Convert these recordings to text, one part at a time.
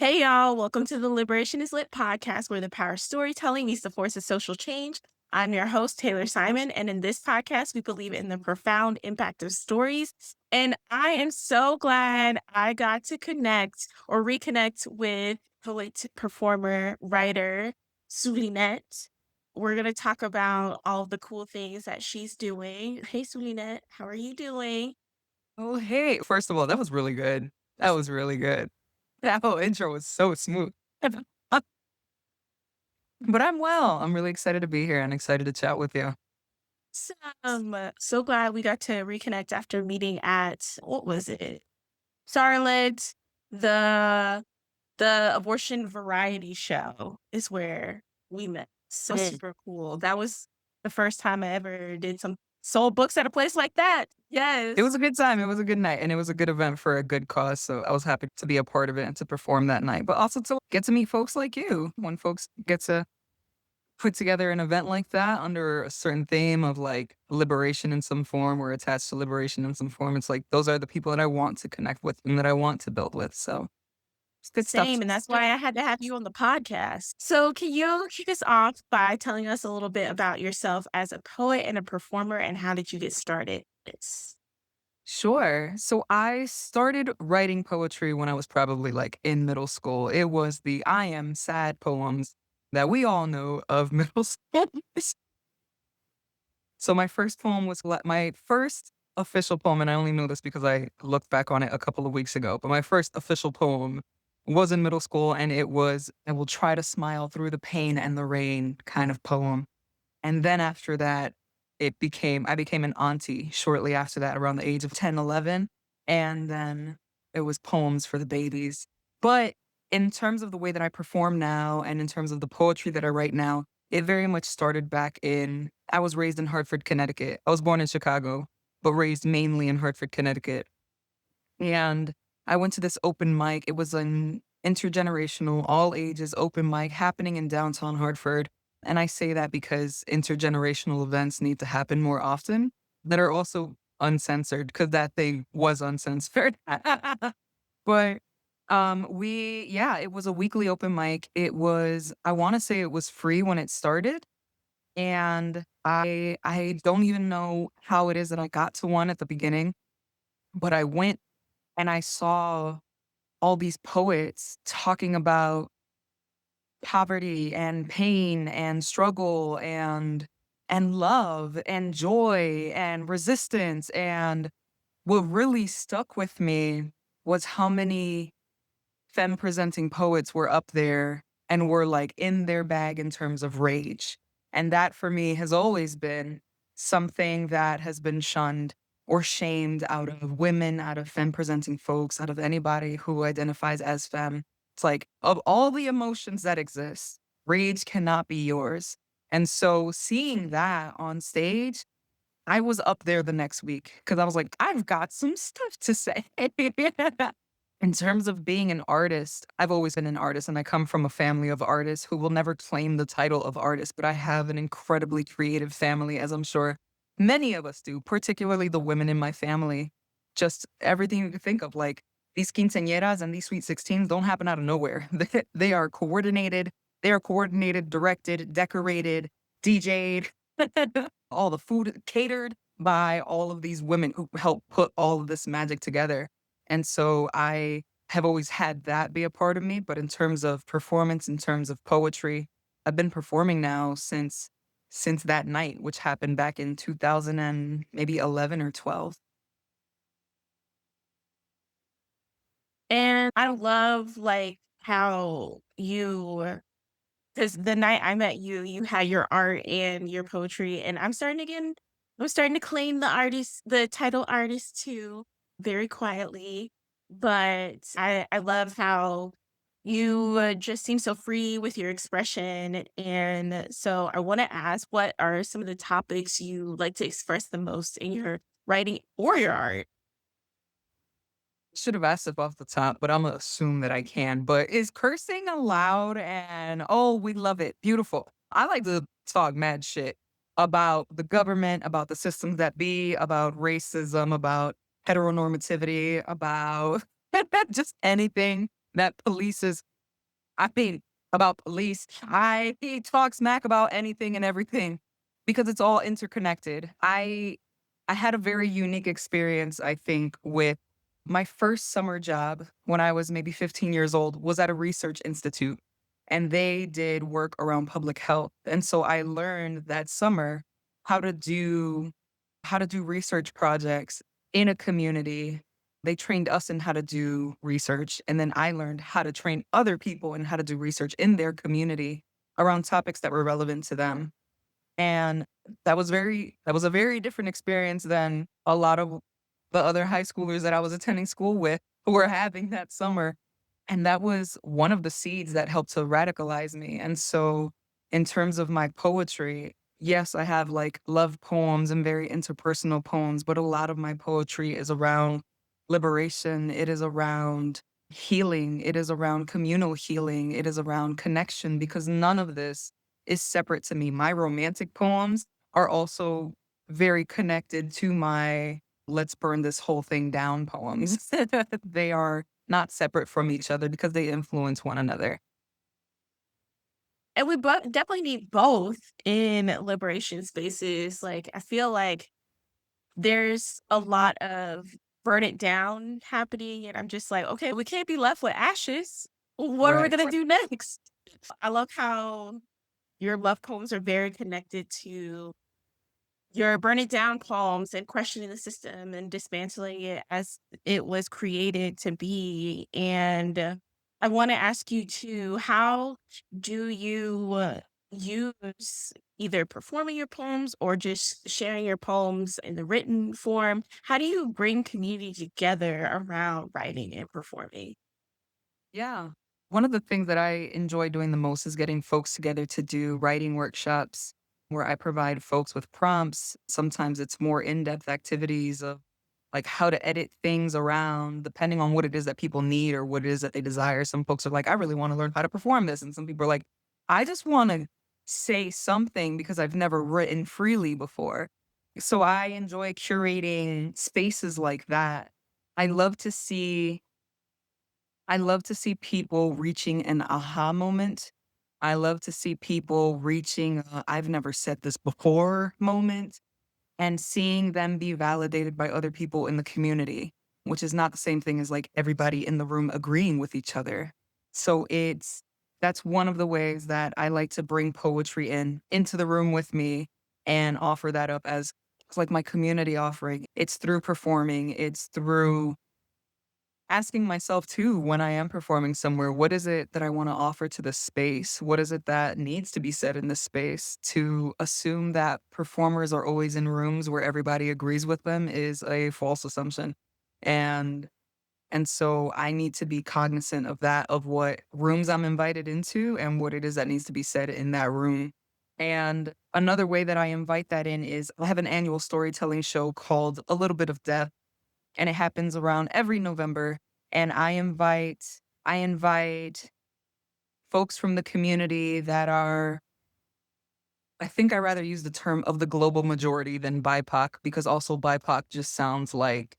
Hey y'all, welcome to the Liberation is Lit podcast where the power of storytelling meets the force of social change. I'm your host, Taylor Simon, and in this podcast, we believe in the profound impact of stories. And I am so glad I got to connect or reconnect with poet, performer, writer, Zulynette. We're going to talk about all of the cool things that she's doing. Hey, Zulynette, how are you doing? Oh, hey. First of all, that was really good. That was really good. That whole intro was so smooth. But I'm well. I'm really excited to be here and excited to chat with you. So glad we got to reconnect after meeting at what was it? Charlotte, the the abortion variety show is where we met. So Mm. super cool. That was the first time I ever did some sold books at a place like that. It was Yes. a good time. It was a good night and it was a good event for a good cause. So I was happy to be a part of it and to perform that night, but also to get to meet folks like you when folks get to put together an event like that under a certain theme of like liberation in some form or attached to liberation in some form. It's like those are the people that I want to connect with and that I want to build with. So it's good stuff. Same, and that's why I had to have you on the podcast. So, can you kick us off by telling us a little bit about yourself as a poet and a performer, and how did you get started? Yes. Sure. So I started writing poetry when I was probably like in middle school. It was the I am sad poems that we all know of middle school. So my first poem was my first official poem, and I only know this because I looked back on it a couple of weeks ago. But my first official poem was in middle school, and it was I will try to smile through the pain and the rain kind of poem. And then after that, I became an auntie shortly after that, around the age of 10, 11. And then it was poems for the babies. But in terms of the way that I perform now and in terms of the poetry that I write now, it very much started I was raised in Hartford, Connecticut. I was born in Chicago, but raised mainly in Hartford, Connecticut. And I went to this open mic. It was an intergenerational, all ages open mic happening in downtown Hartford. And I say that because intergenerational events need to happen more often that are also uncensored because that thing was uncensored. But it was a weekly open mic. I want to say it was free when it started. And I don't even know how it is that I got to one at the beginning, but I went and I saw all these poets talking about poverty and pain and struggle and love and joy and resistance. And what really stuck with me was how many femme presenting poets were up there and were like in their bag in terms of rage. And that for me has always been something that has been shunned or shamed out of women, out of femme presenting folks, out of anybody who identifies as femme. It's like, of all the emotions that exist, rage cannot be yours. And so seeing that on stage, I was up there the next week because I was like, I've got some stuff to say. In terms of being an artist, I've always been an artist and I come from a family of artists who will never claim the title of artist, but I have an incredibly creative family, as I'm sure many of us do, particularly the women in my family. Just everything you can think of, like these quinceañeras and these sweet 16s don't happen out of nowhere. They are coordinated. They are coordinated, directed, decorated, DJ'd, all the food catered by all of these women who help put all of this magic together. And so I have always had that be a part of me. But in terms of performance, in terms of poetry, I've been performing now since that night, which happened back in 2000 and maybe 11 or 12. And I love like how you because the night I met you, you had your art and your poetry, and I'm starting to claim the title artist too, very quietly. But I love how you just seem so free with your expression. And so I want to ask, what are some of the topics you like to express the most in your writing or your art? Should have asked it off the top, but I'm gonna assume that I can. But is cursing allowed? And oh, we love it. Beautiful. I like to talk mad shit about the government, about the systems that be, about racism, about heteronormativity, about just anything that polices I mean, about police, I talk smack about anything and everything because it's all interconnected. I had a very unique experience, I think, with my first summer job when I was maybe 15 years old was at a research institute, and they did work around public health. And so I learned that summer how to do research projects in a community. They trained us in how to do research, and then I learned how to train other people in how to do research in their community around topics that were relevant to them. And that was a very different experience than a lot of the other high schoolers that I was attending school with who were having that summer. And that was one of the seeds that helped to radicalize me. And so in terms of my poetry, yes, I have like love poems and very interpersonal poems, but a lot of my poetry is around liberation. It is around healing. It is around communal healing. It is around connection because none of this is separate to me. My romantic poems are also very connected to my let's burn this whole thing down poems. They are not separate from each other because they influence one another. And we definitely need both in liberation spaces. Like, I feel like there's a lot of burn it down happening, and I'm just like, okay, we can't be left with ashes. What are we Right. gonna do next? I love how your love poems are very connected to your burn it down poems and questioning the system and dismantling it as it was created to be. And I want to ask you too, how do you use either performing your poems or just sharing your poems in the written form? How do you bring community together around writing and performing? Yeah. One of the things that I enjoy doing the most is getting folks together to do writing workshops where I provide folks with prompts. Sometimes it's more in-depth activities of like how to edit things around depending on what it is that people need or what it is that they desire. Some folks are like, I really want to learn how to perform this. And some people are like, I just want to say something because I've never written freely before. So I enjoy curating spaces like that. I love to see I love to see people reaching an aha moment. I love to see people reaching a "I've never said this before" moment and seeing them be validated by other people in the community, which is not the same thing as, like, everybody in the room agreeing with each other. So that's one of the ways that I like to bring poetry into the room with me and offer that up as it's like my community offering. It's through performing, it's through asking myself too when I am performing somewhere, what is it that I want to offer to the space? What is it that needs to be said in this space? To assume that performers are always in rooms where everybody agrees with them is a false assumption. And and so I need to be cognizant of that, of what rooms I'm invited into and what it is that needs to be said in that room. And another way that I invite that in is I have an annual storytelling show called A Little Bit of Death and it happens around every November, and I invite folks from the community that are I think I rather use the term of the global majority than BIPOC because also BIPOC just sounds like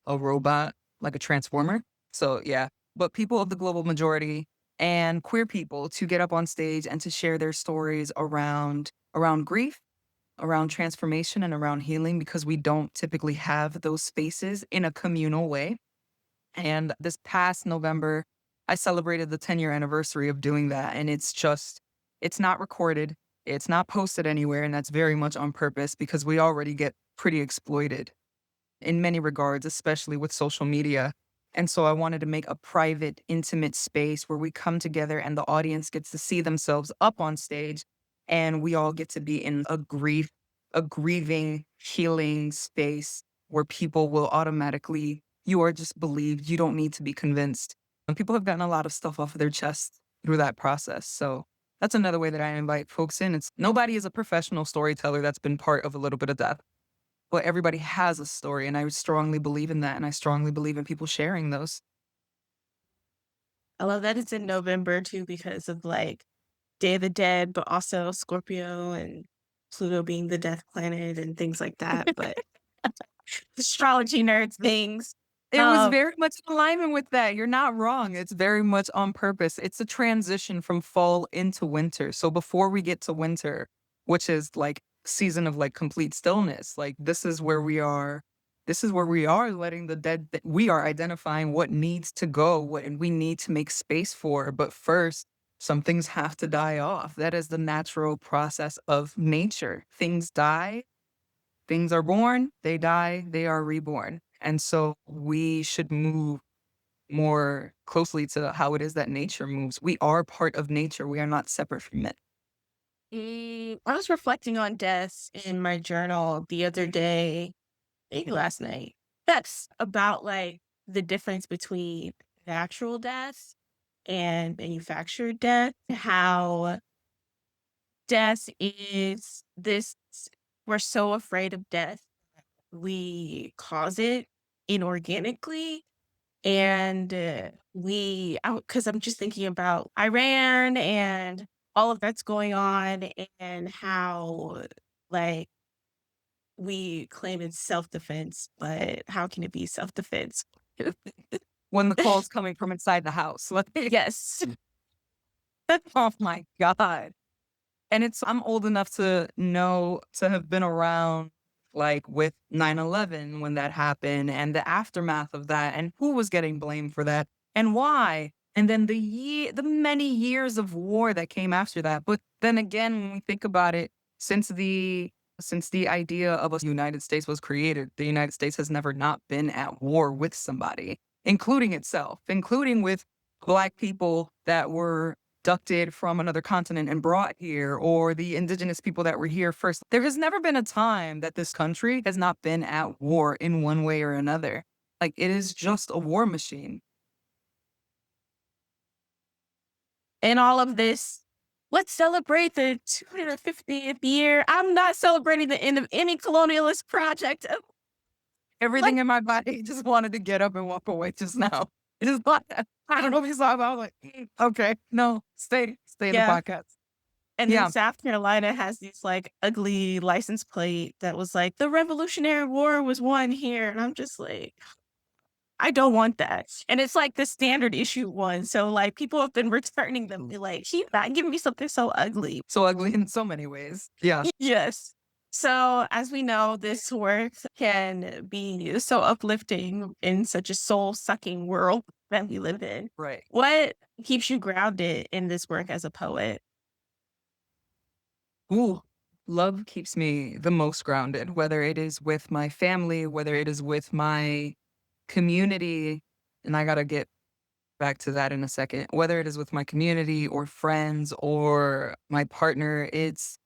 a robot, like a transformer. So, yeah, but people of the global majority and queer people to get up on stage and to share their stories around grief, around transformation, and around healing because we don't typically have those spaces in a communal way. And this past November, I celebrated the 10-year anniversary of doing that. And it's not recorded, it's not posted anywhere. And that's very much on purpose because we already get pretty exploited in many regards, especially with social media. And so I wanted to make a private, intimate space where we come together and the audience gets to see themselves up on stage and we all get to be in a grieving, healing space where people will automatically, you are just believed. You don't need to be convinced. And people have gotten a lot of stuff off of their chest through that process. So that's another way that I invite folks in. It's nobody is a professional storyteller that's been part of a little bit of death but everybody has a story, and I strongly believe in that, and I strongly believe in people sharing those. I love that it's in November too because of like Day of the Dead, but also Scorpio and Pluto being the death planet and things like that. But astrology nerds things. It was Um, very much in alignment with that. You're not wrong. It's very much on purpose. It's a transition from fall into winter. So before we get to winter, which is like season of like complete stillness, like this is where we are. This is where we are letting the dead, we are identifying what needs to go, what and we need to make space for. But first, some things have to die off. That is the natural process of nature. Things die, things are born, they die, they are reborn. And so we should move more closely to how it is that nature moves. We are part of nature. We are not separate from it. I was reflecting on deaths in my journal the other day, maybe last night. That's about like the difference between natural death and manufactured death. How death is this, we're so afraid of death, we cause it inorganically. And because I'm just thinking about Iran and all of that's going on and how, like, we claim it's self-defense, but how can it be self-defense? When the call's coming from inside the house. Like, Yes. oh my God. And it's I'm old enough to know to have been around, like, with 9/11 when that happened and the aftermath of that, and who was getting blamed for that, and why, and then the many years of war that came after that. But then again, when we think about it, since the idea of a United States was created, the United States has never not been at war with somebody, including itself, including with Black people that were abducted from another continent and brought here, or the indigenous people that were here first. There has never been a time that this country has not been at war in one way or another. Like, it is just a war machine. And all of this, let's celebrate the 250th year. I'm not celebrating the end of any colonialist project. Like, Everything in my body just wanted to get up and walk away just now. It is like, I don't know if you saw it, but I was like, okay, no, stay in the yeah. podcast. And then Yeah, South Carolina has this, like, ugly license plate that was like, "The Revolutionary War was won here," and I'm just like, "I don't want that." And it's, like, the standard issue one, so, like, people have been returning them, be like, "She's not giving me something so ugly." so ugly in so many ways. Yeah, Yes. So, as we know, this work can be so uplifting in such a soul-sucking world that we live in. right. What keeps you grounded in this work as a poet? Ooh, love keeps me the most grounded, whether it is with my family, whether it is with my community, and I gotta get back to that in a second. Whether it is with my community or friends or my partner, it's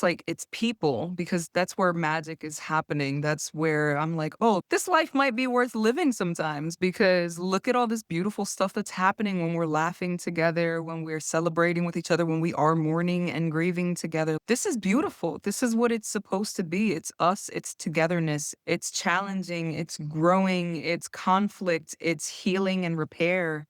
like it's people because that's where magic is happening. That's where I'm like, "Oh, this life might be worth living sometimes because look at all this beautiful stuff that's happening when we're laughing together, when we're celebrating with each other, when we are mourning and grieving together. This is beautiful. This is what it's supposed to be. It's us, it's togetherness, it's challenging, it's growing, it's conflict, it's healing and repair."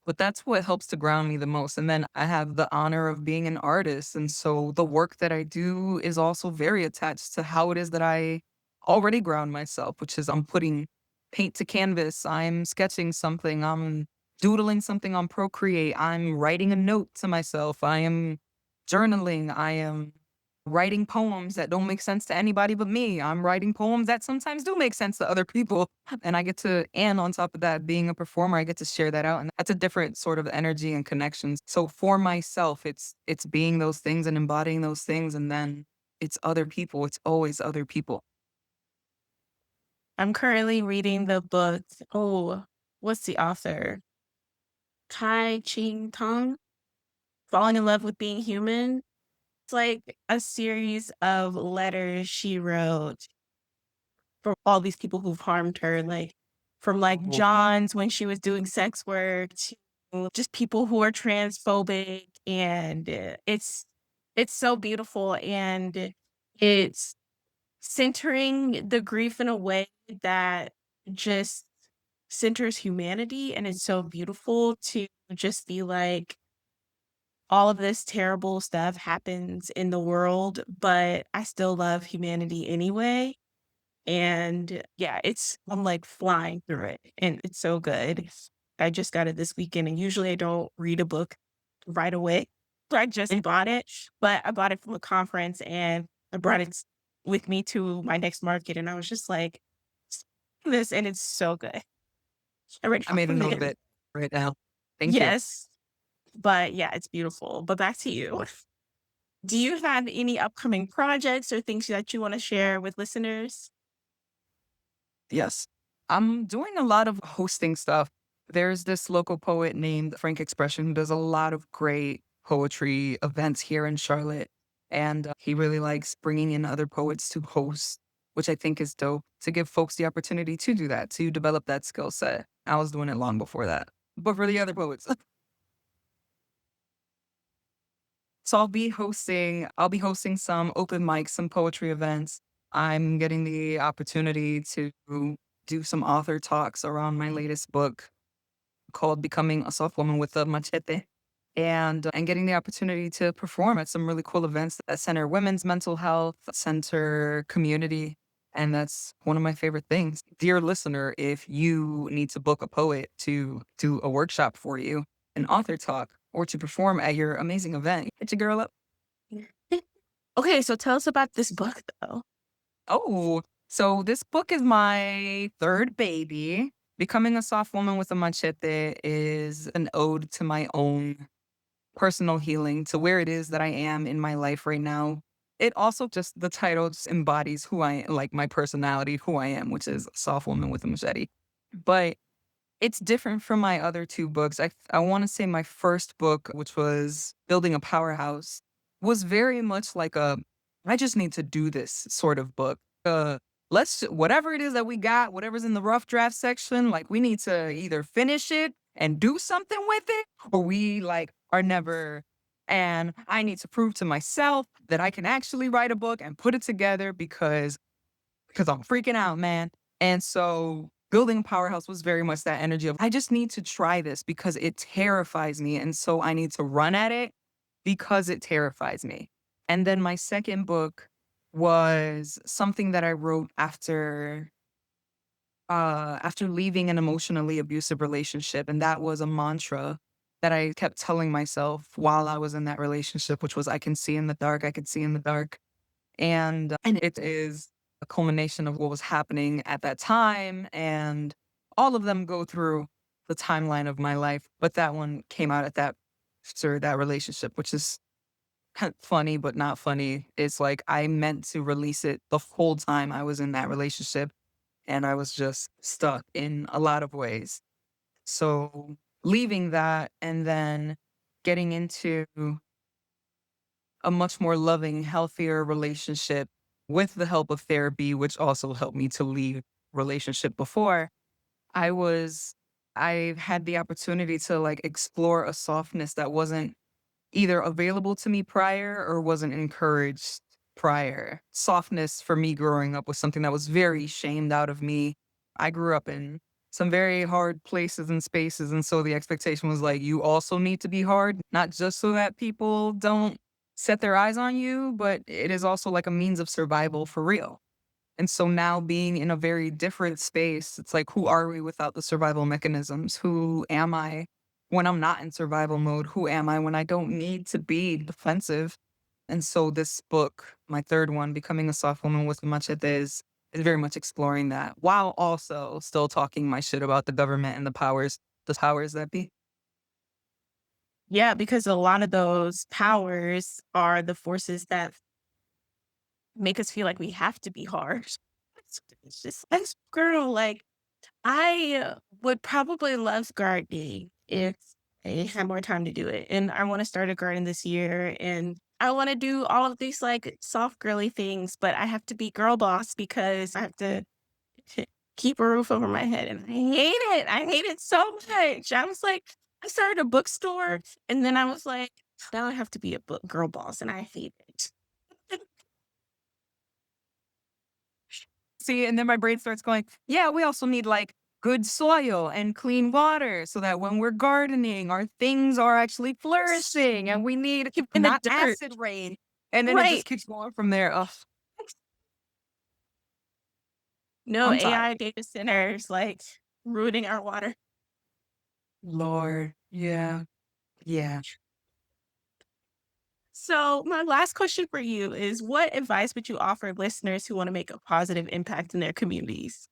But that's what helps to ground me the most, and then I have the honor of being an artist, and so the work that I do is also very attached to how it is that I already ground myself, which is I'm putting paint to canvas, I'm sketching something, I'm doodling something on Procreate, I'm writing a note to myself, I am journaling, I am writing poems that don't make sense to anybody but me. I'm writing poems that sometimes do make sense to other people. And I get to, and on top of that, being a performer, I get to share that out. And that's a different sort of energy and connections. So for myself, it's being those things and embodying those things. And then it's other people. It's always other people. I'm currently reading the book. Oh, what's the author? Kai Ching Tong, Falling in Love with Being Human. It's like a series of letters she wrote for all these people who've harmed her, like from like Oh, John's when she was doing sex work to just people who are transphobic. And it's so beautiful, and it's centering the grief in a way that just centers humanity, and it's so beautiful to just be like, all of this terrible stuff happens in the world, but I still love humanity anyway. And yeah, I'm like flying through it and it's so good. I just got it this weekend and usually I don't read a book right away. So I just bought it, but I bought it from a conference and I brought it with me to my next market and I was just like, "S- this and it's so good. I read I half made a of note of it. it right now. Thank you. Yes, but yeah, it's beautiful. But back to you. Do you have any upcoming projects or things that you want to share with listeners? Yes. I'm doing a lot of hosting stuff. There's this local poet named Frank Expression who does a lot of great poetry events here in Charlotte. And he really likes bringing in other poets to host, which I think is dope to give folks the opportunity to do that, to develop that skill set. I was doing it long before that, but for the other poets. So I'll be hosting some open mics, some poetry events. I'm getting the opportunity to do some author talks around my latest book called Becoming a Soft Woman with a Machete. And getting the opportunity to perform at some really cool events that center women's mental health, center community. And that's one of my favorite things. Dear listener, if you need to book a poet to do a workshop for you, an author talk, or to perform at your amazing event, hit your girl up. Okay, so tell us about this book though. Oh, so this book is my third baby. Becoming a Soft Woman with a Machete is an ode to my own personal healing, to where it is that I am in my life right now. It also just the title just embodies who I like my personality, who I am, which is a soft woman with a machete. But it's different from my other 2 books. I wanna say my first book, which was Building a Powerhouse, was very much like a, "I just need to do this" sort of book. Whatever it is that we got, whatever's in the rough draft section, like, we need to either finish it and do something with it, or we, like, are never, and I need to prove to myself that I can actually write a book and put it together because I'm freaking out, man. And so building a powerhouse was very much that energy of I just need to try this because it terrifies me. And so I need to run at it because it terrifies me. And then my second book was something that I wrote after leaving an emotionally abusive relationship. And that was a mantra that I kept telling myself while I was in that relationship, which was I can see in the dark, I can see in the dark. And it is a culmination of what was happening at that time, and all of them go through the timeline of my life, but that one came out at that after that relationship, which is kind of funny, but not funny. It's like I meant to release it the whole time I was in that relationship, and I was just stuck in a lot of ways. So, leaving that and then getting into a much more loving, healthier relationship with the help of therapy, which also helped me to leave relationship before. I was I had the opportunity to like explore a softness that wasn't either available to me prior or wasn't encouraged prior. Softness for me growing up was something that was very shamed out of me. I grew up in some very hard places and spaces. And so the expectation was like, you also need to be hard, not just so that people don't set their eyes on you, but it is also like a means of survival for real. And so now being in a very different space, it's like, who are we without the survival mechanisms? Who am I when I'm not in survival mode? Who am I when I don't need to be defensive? And so this book, my third one, Becoming a Soft Woman with Machete, is very much exploring that while also still talking my shit about the government and the powers that be. Yeah, because a lot of those powers are the forces that make us feel like we have to be hard. It's just as girl, like I would probably love gardening if I had more time to do it. And I want to start a garden this year and I want to do all of these like soft girly things, but I have to be girl boss because I have to keep a roof over my head. And I hate it. I hate it so much. I was like, I started a bookstore and then I was like, now I have to be a book girl boss and I hate it. See, and then my brain starts going, yeah, we also need like good soil and clean water so that when we're gardening, our things are actually flourishing and we need Keep in the not dirt. acid rain. And then it Right. just keeps going from there. Ugh. No I'm tired. AI data centers, like, ruining our water. Lord. Yeah. Yeah. So, my last question for you is what advice would you offer listeners who wanna make a positive impact in their communities?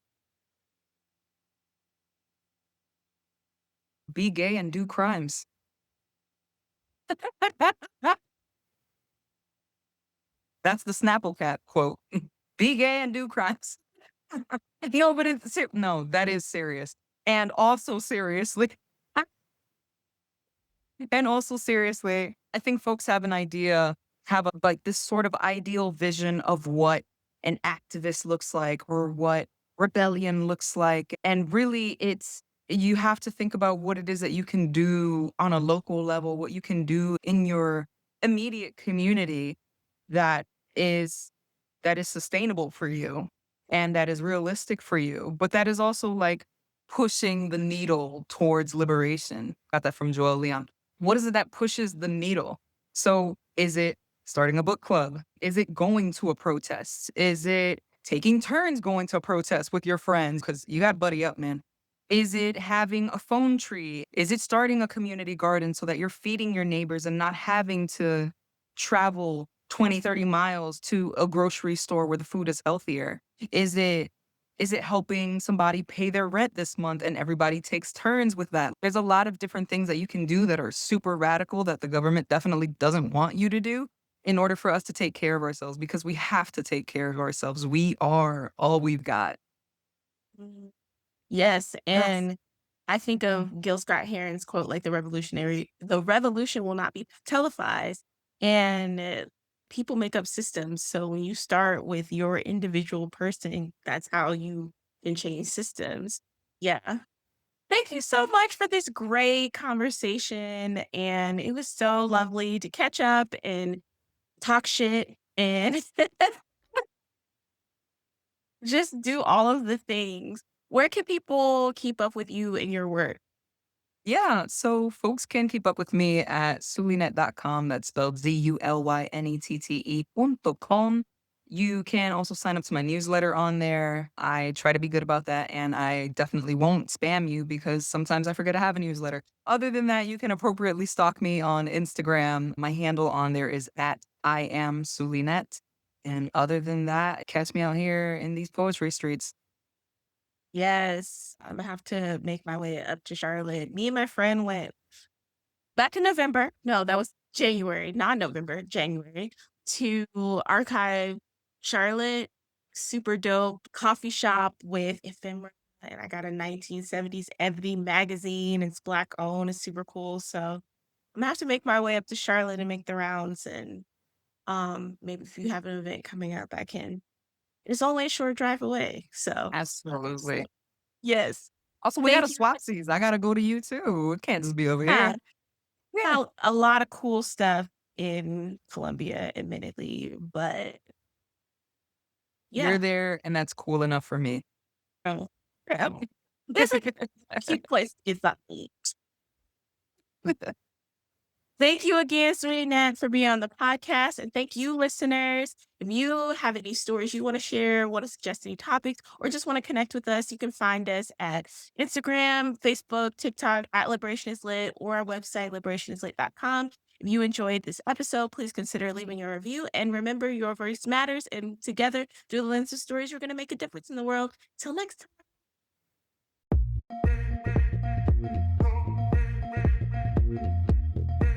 Be gay and do crimes. That's the Snapple Cat quote. Be gay and do crimes. No, but it's no, that is serious. And also seriously, and also seriously, I think folks have an idea, have a, like this sort of ideal vision of what an activist looks like or what rebellion looks like. And really, you have to think about what it is that you can do on a local level, what you can do in your immediate community that is that is sustainable for you and that is realistic for you, but that is also like pushing the needle towards liberation. Got that from Joel Leon. What is it that pushes the needle? So is it starting a book club? Is it going to a protest? Is it taking turns going to a protest with your friends? Because you got to buddy up, man. Is it having a phone tree? Is it starting a community garden so that you're feeding your neighbors and not having to travel 20, 30 miles to a grocery store where the food is healthier? Is it is it helping somebody pay their rent this month and everybody takes turns with that? There's a lot of different things that you can do that are super radical that the government definitely doesn't want you to do in order for us to take care of ourselves because we have to take care of ourselves. We are all we've got. Mhm. Yes, Yes. and I think of Gil Scott-Heron's quote, like, "The revolution will not be televised," and, people make up systems, so when you start with your individual person, that's how you can change systems. Yeah. Thank you so much for this great conversation, and it was so lovely to catch up and talk shit and just do all of the things. Where can people keep up with you and your work? Yeah, so folks can keep up with me at Zulynette.com. That's spelled Zulynnette.com. You can also sign up to my newsletter on there. I try to be good about that, and I definitely won't spam you because sometimes I forget to have a newsletter. Other than that, you can appropriately stalk me on Instagram. My handle on there is at I am Zulynette. And other than that, catch me out here in these poetry streets. Yes, Imma have to make my way up to Charlotte. Me and my friend went back in November. No, that was January, not November, January, to Archive Charlotte. Super dope coffee shop with ephemera, and I got a 1970s Ebony magazine. It's Black owned. It's super cool. So I'm gonna have to make my way up to Charlotte and make the rounds. And maybe if you have an event coming up, I can. It's only a short drive away. So Absolutely. yes, Also, we got a thank you. swapsies. I gotta go to you too. It can't just be over Yeah. here. Yeah. Now, a lot of cool stuff in Colombia, admittedly, but You're yeah. there, and that's cool enough for me. Oh, yeah. It's like a cute place to get something. Thank you again, Nat, for being on the podcast. And thank you, listeners. If you have any stories you want to share, want to suggest any topics, or just want to connect with us, you can find us at Instagram, Facebook, TikTok at Liberation is Lit, or our website, liberationislit.com. If you enjoyed this episode, please consider leaving a review. And remember, your voice matters. And together, through the lens of stories, we're going to make a difference in the world. Till next time.